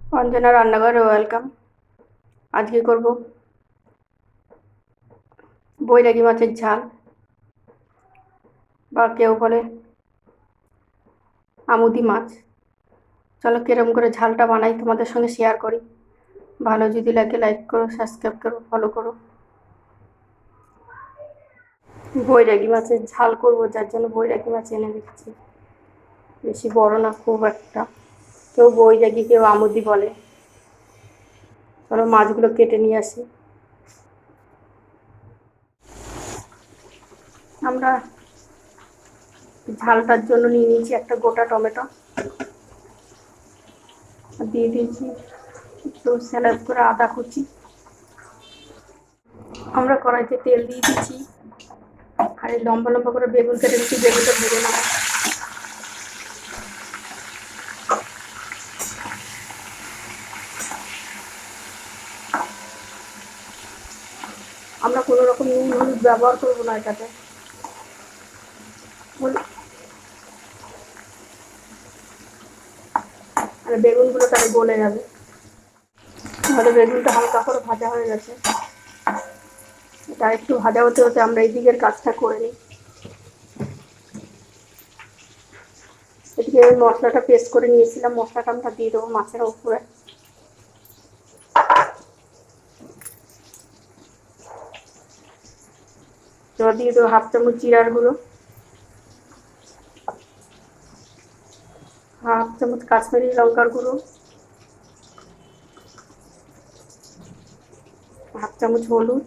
অঞ্জনা রান্নাঘরে ওয়েলকাম। আজকে করব বৈরাগী মাছের ঝাল, বা কেউ বলে আমুদি মাছ। চলো কিরম করে ঝালটা বানাই তোমাদের সঙ্গে শেয়ার করি। ভালো যদি লাগে লাইক করো, সাবস্ক্রাইব করো, ফলো করো। বৈরাগী মাছের ঝাল করব, যার জন্য বৈরাগী মাছ এনে দিচ্ছি। বেশি বড় না খুব একটা, কেউ বৈরাগী কেউ আমুদি বলে। চলো মাছগুলো কেটে নিয়ে আসি। আমরা ঝালটার জন্য নিয়ে নিয়েছি একটা গোটা টমেটো, দিয়ে দিয়েছি একটু স্যালাড করে আদা কুচি। আমরা কড়াইতে তেল দিয়ে দিচ্ছি, আর এই লম্বা লম্বা করে বেগুন কেটে দিচ্ছি। বেগুনটা ভেজে নেব। আমরা কোনো রকম নুন হলুদ ব্যবহার করবো না এটাতে। আর বেগুনগুলো তাহলে গলে যাবে। আমাদের বেগুনটা হালকা করে ভাজা হয়ে গেছে। এটা একটু ভাজা হতে হতে আমরা এই দিকের কাজটা করে নিই। এদিকে ওই মশলাটা পেস্ট করে নিয়েছিলাম, মশলাটা আমরা দিয়ে দেবো মাছের উপরে। এবার দিয়ে দেবো 1/2 চামচ জিরার গুঁড়ো, 1/2 চামচ কাশ্মীরি লঙ্কার গুঁড়ো, 1/2 চামচ হলুদ,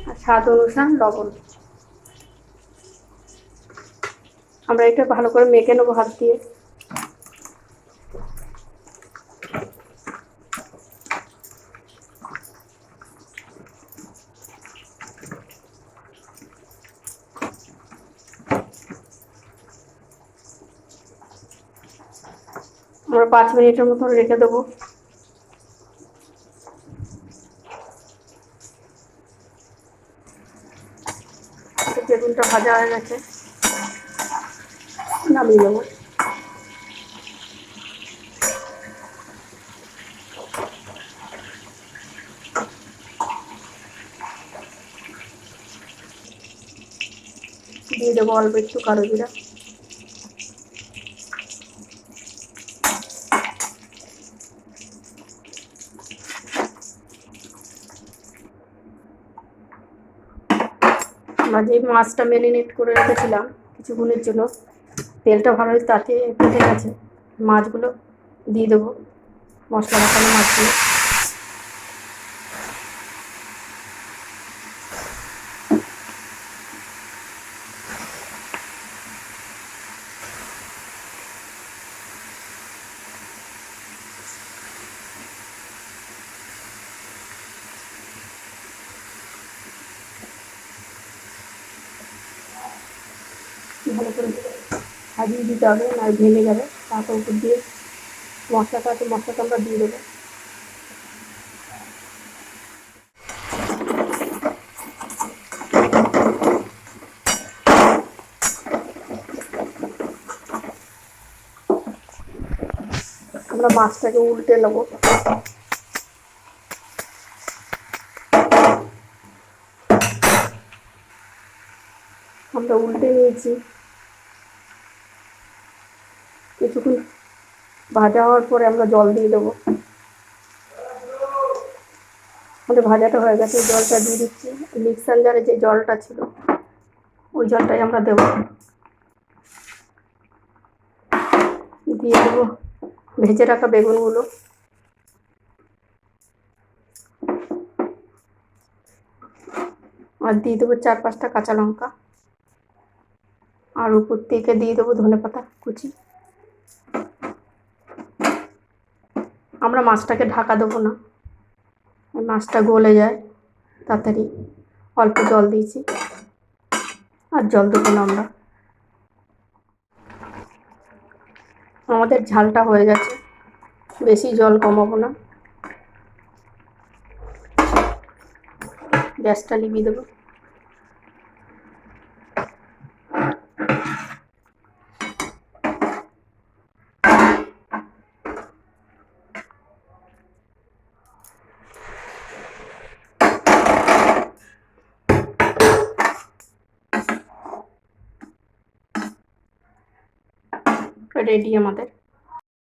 আর স্বাদ অনুসার লবণ। আমরা এটা ভালো করে মেখে নেবো হাত দিয়ে। আমরা 5 মিনিটের মতো রেখে দেবো। বেগুনটা ভাজা হয়ে গেছে, নামিয়ে নেবো। দিয়ে দেবো অল্প একটু কালো জিরা। আমরা যে মাছটা ম্যারিনেট করে রেখেছিলাম কিছুক্ষণের জন্য, তেলটা ভালোই তাতে ফুটে গেছে। মাছগুলো দিয়ে দেবো, মশলা মাখানো মাছগুলো। ভালো করে সাজিয়ে দিতে হবে, না ভেঙে যাবে। তারপর উপর দিয়ে মশলাটা আছে, মশলাটা আমরা দিয়ে দেবো। আমরা মাছটাকে উল্টে নেবো। আমরা উল্টে নিয়েছি। কিছুক্ষণ ভাজা হওয়ার পরে আমরা জল দিয়ে দেবো। আমাদের ভাজাটা হয়ে গেছে, জলটা দিয়ে দিচ্ছি। মিক্সার জারে যে জলটা ছিল ওই জলটাই আমরা দেবো। দিয়ে দেবো ভেজে রাখা বেগুনগুলো। আর দিয়ে দেবো 4-5টা কাঁচা লঙ্কা। আর উপর থেকে দিয়ে দেবো ধনেপাতা কুচি। আমরা মাছটাকে ঢাকা দেবো না, মাছটা গলে যায় তাড়াতাড়ি। অল্প জল দিয়েছি, আর জল দেবো না আমরা। আমাদের ঝালটা হয়ে গেছে, বেশি জল কমাবো না। গ্যাসটা নিভিয়ে দেবো। রেডি আমাদের।